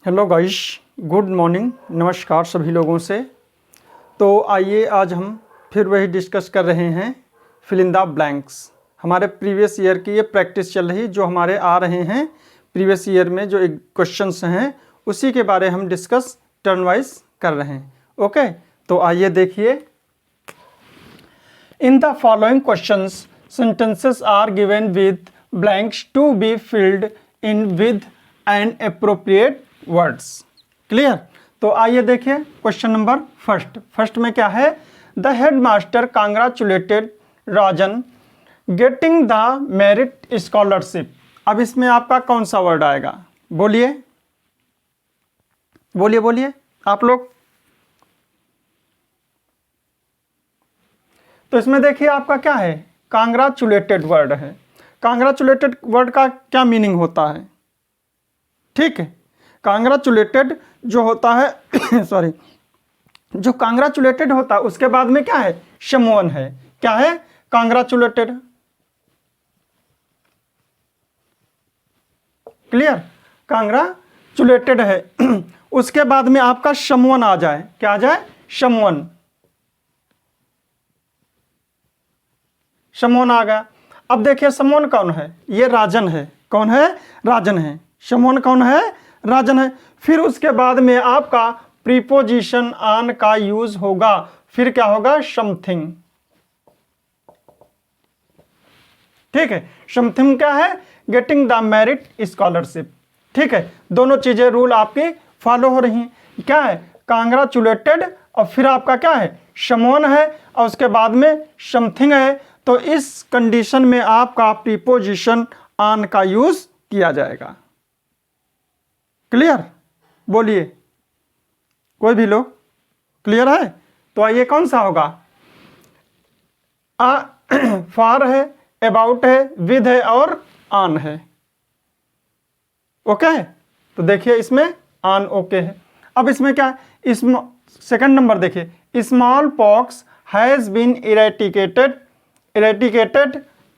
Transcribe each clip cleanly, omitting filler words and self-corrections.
Hello guys, good morning, नमस्कार सभी लोगों से। तो आइए आज हम फिर वही डिस्कस कर रहे हैं फिल इन द ब्लैंक्स। हमारे प्रीवियस ईयर की ये प्रैक्टिस चल रही, जो हमारे आ रहे हैं प्रीवियस ईयर में जो एक क्वेश्चंस हैं उसी के बारे हम डिस्कस टर्न वाइज कर रहे हैं। ओके, तो आइए देखिए। In the following questions sentences are given with blanks to be filled in with an appropriate words। Clear? तो आइए देखिए क्वेश्चन नंबर फर्स्ट में क्या है। The headmaster congratulated Rajan getting the merit scholarship. अब इसमें आपका कौन सा वर्ड आएगा? बोलिए बोलिए बोलिए आप लोग। तो इसमें देखिए आपका क्या है, कांग्रेचुलेटेड वर्ड है। कांग्रेचुलेटेड वर्ड का क्या मीनिंग होता है? ठीक है, कांग्रेचुलेटेड जो होता है सॉरी, जो कांग्रेचुलेटेड होता है उसके बाद में क्या है? समवन है। क्या है? कांग्रेचुलेटेड। क्लियर? कांग्रेचुलेटेड है उसके बाद में आपका समवन आ जाए। क्या आ जाए? समवन। समवन आ गया। अब देखिए समवन कौन है? ये राजन है। कौन है? राजन है। समवन कौन है? राजन है। फिर उसके बाद में आपका प्रीपोजिशन ऑन का यूज होगा। फिर क्या होगा? समथिंग। ठीक है, समथिंग क्या है? Getting the merit scholarship. ठीक है, दोनों चीजें रूल आपकी फॉलो हो रही हैं। क्या है? कांग्रेचुलेटेड और फिर आपका क्या है? समवन है और उसके बाद में समथिंग है। तो इस कंडीशन में आपका प्रीपोजिशन ऑन का यूज किया जाएगा। क्लियर? बोलिए कोई भी लोग। क्लियर है? तो आइए कौन सा होगा? फॉर है, अबाउट है, विद है और ऑन है। ओके, तो देखिए इसमें ऑन ओके है। अब इसमें क्या है? इसमें सेकंड नंबर देखिए, smallpox has been eradicated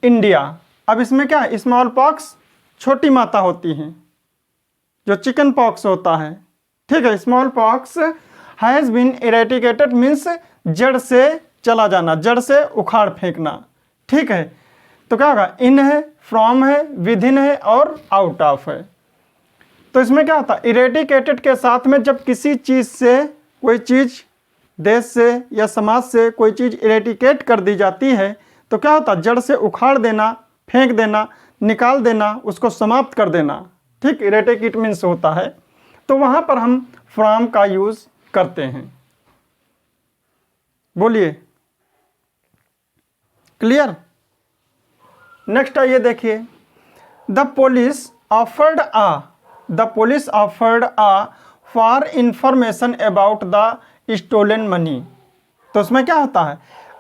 India. अब इसमें क्या है? स्मॉल पॉक्स छोटी माता होती हैं, जो चिकन पॉक्स होता है। ठीक है, smallpox has been eradicated means जड़ से चला जाना, जड़ से उखाड़ फेंकना। ठीक है, तो क्या होगा? इन है, फ्रॉम है, विद इन है और आउट ऑफ है। तो इसमें क्या होता है? इरेटिकेटेड के साथ में जब किसी चीज से, कोई चीज देश से या समाज से कोई चीज इरेटिकेट कर दी जाती है तो क्या होता है? जड़ से उखाड़ देना, फेंक देना, निकाल देना, उसको समाप्त कर देना। ठीक, इरेटिकेट मीन्स होता है। तो वहां पर हम फ्रॉम का यूज करते हैं। बोलिए क्लियर? नेक्स्ट आइए देखिए, the police offered a for information about the stolen money. तो उसमें क्या होता है?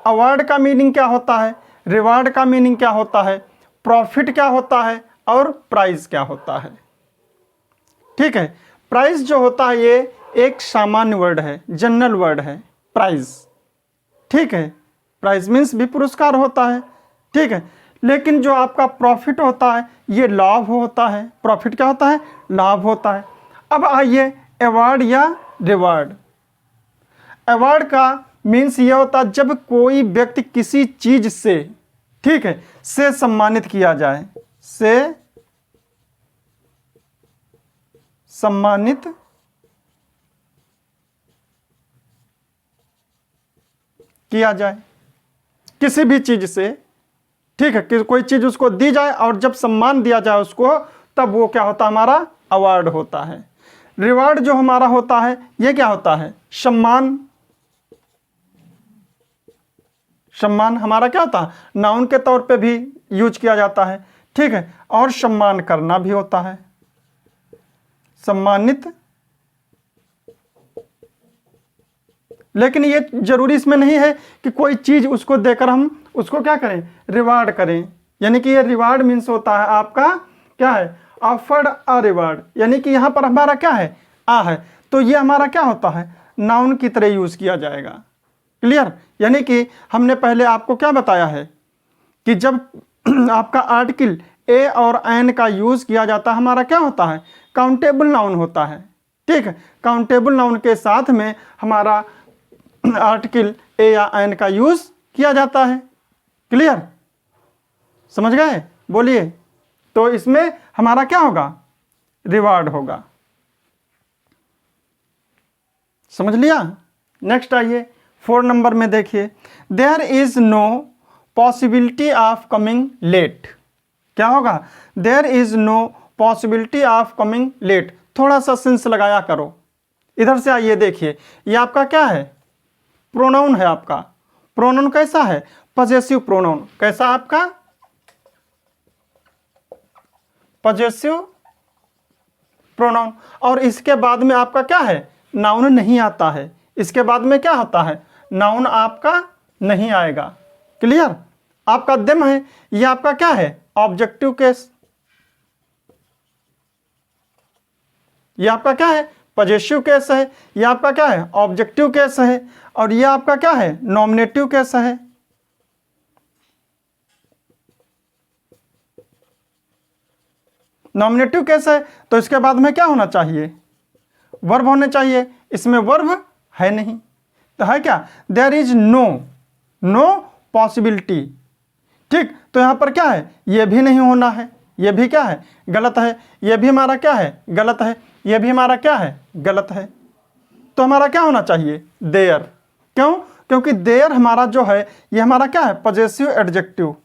अवार्ड का मीनिंग क्या होता है? रिवार्ड का मीनिंग क्या होता है? प्रॉफिट क्या होता है? और प्राइज क्या होता है? ठीक है, प्राइज जो होता है ये एक सामान्य वर्ड है, जनरल वर्ड है, प्राइज। ठीक है, प्राइज मीन्स भी पुरस्कार होता है। ठीक है, लेकिन जो आपका प्रॉफिट होता है ये लाभ होता है। प्रॉफिट क्या होता है? लाभ होता है। अब आइए अवार्ड या रिवार्ड। अवार्ड का मीन्स ये होता है जब कोई व्यक्ति किसी चीज से, ठीक है, से सम्मानित किया जाए, से सम्मानित किया जाए किसी भी चीज से। ठीक है, कि कोई चीज उसको दी जाए और जब सम्मान दिया जाए उसको, तब वो क्या होता है? हमारा अवार्ड होता है। रिवार्ड जो हमारा होता है ये क्या होता है? सम्मान। सम्मान हमारा क्या होता है? नाउन के तौर पे भी यूज किया जाता है। ठीक है, और सम्मान करना भी होता है, सम्मानित। लेकिन ये जरूरी इसमें नहीं है कि कोई चीज उसको देकर हम उसको क्या करें? रिवार्ड करें। यानी कि ये रिवार्ड मीन्स होता है आपका क्या है? Offered a reward. यानी कि यहां पर हमारा क्या है? आ है, तो ये हमारा क्या होता है? नाउन की तरह यूज किया जाएगा। क्लियर? यानी कि हमने पहले आपको क्या बताया है कि जब आपका आर्टिकल ए और एन का यूज किया जाता है, हमारा क्या होता है? काउंटेबल नाउन होता है। ठीक है, काउंटेबल नाउन के साथ में हमारा आर्टिकल ए या एन का यूज किया जाता है। क्लियर, समझ गए? बोलिए। तो इसमें हमारा क्या होगा? रिवार्ड होगा। समझ लिया? नेक्स्ट आइए 4 नंबर में देखिए, there is no possibility of coming late. क्या होगा? There is no possibility of coming late. थोड़ा सा सेंस लगाया करो। इधर से आइए, देखिए ये आपका क्या है? प्रोनाउन है आपका। प्रोनाउन कैसा है? Possessive pronoun. कैसा आपका? Possessive pronoun. और इसके बाद में आपका क्या है? नाउन नहीं आता है। इसके बाद में क्या होता है? नाउन आपका नहीं आएगा। क्लियर? आपका देम है, ये आपका क्या है? Objective case. ये आपका क्या है? पजेसिव केस है। ये आपका क्या है? ऑब्जेक्टिव केस है। और ये आपका क्या है? नॉमिनेटिव केस है। नॉमिनेटिव केस है तो इसके बाद में क्या होना चाहिए? वर्ब होने चाहिए। इसमें वर्ब है नहीं, तो है क्या? There is no possibility. ठीक, तो यहां पर क्या है? ये भी नहीं होना है। ये भी क्या है? गलत है। ये भी हमारा क्या है? गलत है। ये भी हमारा क्या है? गलत है। तो हमारा क्या होना चाहिए? देयर। क्यों? क्योंकि देयर हमारा जो है ये हमारा क्या है? Possessive adjective.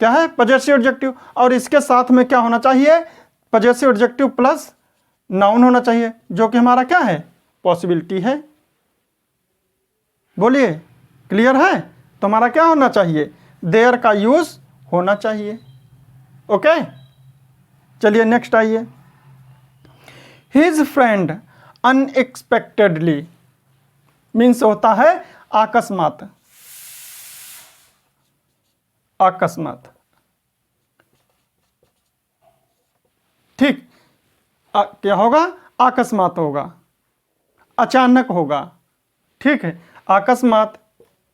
क्या है? Possessive adjective. और इसके साथ में क्या होना चाहिए? पजेसिव एडजेक्टिव प्लस नाउन होना चाहिए, जो कि हमारा क्या है? पॉसिबिलिटी है। बोलिए, क्लियर है? तो हमारा क्या होना चाहिए? देयर का यूज होना चाहिए। ओके, चलिए नेक्स्ट आइए। हिज फ्रेंड अनएक्सपेक्टेडली मीन्स होता है अकस्मात। अकस्मात, ठीक। क्या होगा? अकस्मात होगा, अचानक होगा। ठीक है, अकस्मात,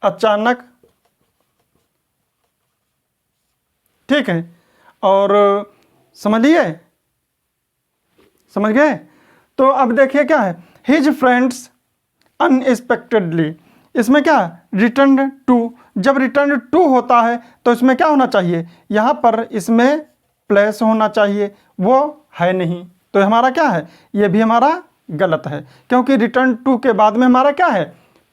अचानक। ठीक है, और समझिए, समझ गए? तो अब देखिए क्या है? हिज फ्रेंड्स अनएक्सपेक्टेडली, इसमें क्या? Return to. जब रिटर्न टू होता है तो इसमें क्या होना चाहिए? यहाँ पर इसमें प्लेस होना चाहिए, वो है नहीं, तो हमारा क्या है? ये भी हमारा गलत है, क्योंकि रिटर्न टू के बाद में हमारा क्या है?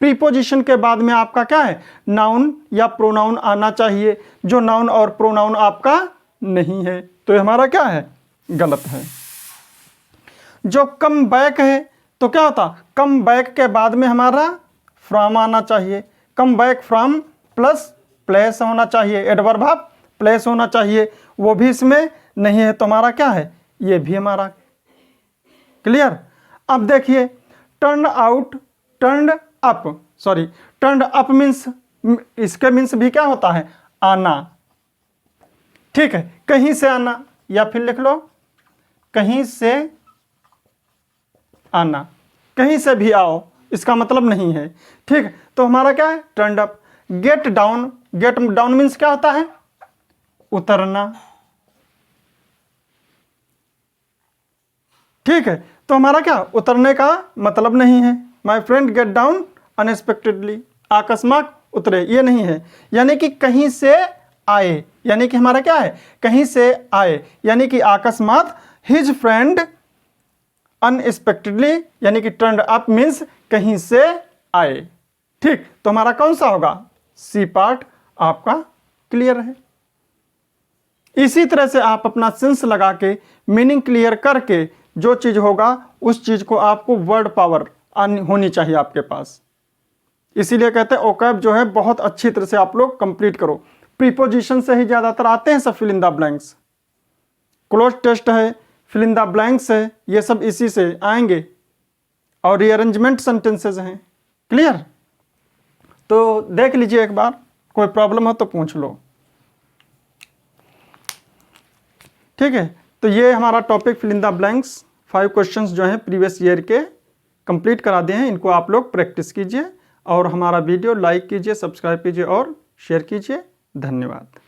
प्रीपोजिशन के बाद में आपका क्या है? नाउन या प्रोनाउन आना चाहिए, जो नाउन और प्रोनाउन आपका नहीं है, तो हमारा क्या है? गलत है। जो कम बैक है तो क्या होता? कम बैक के बाद में हमारा फ्रॉम आना चाहिए। Come back from plus place होना चाहिए, एडवर्ब ऑफ प्लेस होना चाहिए, वो भी इसमें नहीं है, तो हमारा क्या है? ये भी हमारा। क्लियर? अब देखिए, turn out, turn up, sorry, turn up means, इसके मीन्स भी क्या होता है? आना। ठीक है, कहीं से आना, या फिर लिख लो कहीं से आना। कहीं से भी आओ, इसका मतलब नहीं है। ठीक है, तो हमारा क्या है? Turn up. Get down, get down means क्या होता है? उतरना। ठीक है, तो हमारा क्या? उतरने का मतलब नहीं है। My friend get down unexpectedly, अकस्मात उतरे, ये नहीं है। यानी कि कहीं से आए, यानी कि हमारा क्या है? कहीं से आए, यानी कि अकस्मात। हिज फ्रेंड अनएक्सपेक्टेडली, यानी कि टर्न अप मीन्स कहीं से आए। ठीक, तो हमारा कौन सा होगा? सी पार्ट आपका क्लियर है। इसी तरह से आप अपना सेंस लगा के मीनिंग क्लियर करके जो चीज होगा उस चीज को आपको वर्ड पावर होनी चाहिए आपके पास। इसीलिए कहते हैं ओकैब जो है बहुत अच्छी तरह से आप लोग कंप्लीट करो। प्रीपोजिशन से ही ज्यादातर आते हैं सब fill in the blanks. Cloze test है, फिल इन द ब्लैंक्स है, ये सब इसी से आएंगे, और रीअरेंजमेंट सेंटेंसेस हैं। क्लियर? तो देख लीजिए एक बार, कोई प्रॉब्लम हो तो पूछ लो। ठीक है, तो ये हमारा topic fill in the blanks 5 questions जो हैं प्रीवियस ईयर के कंप्लीट करा दिए हैं। इनको आप लोग प्रैक्टिस कीजिए और हमारा वीडियो लाइक कीजिए, सब्सक्राइब कीजिए और शेयर कीजिए। धन्यवाद।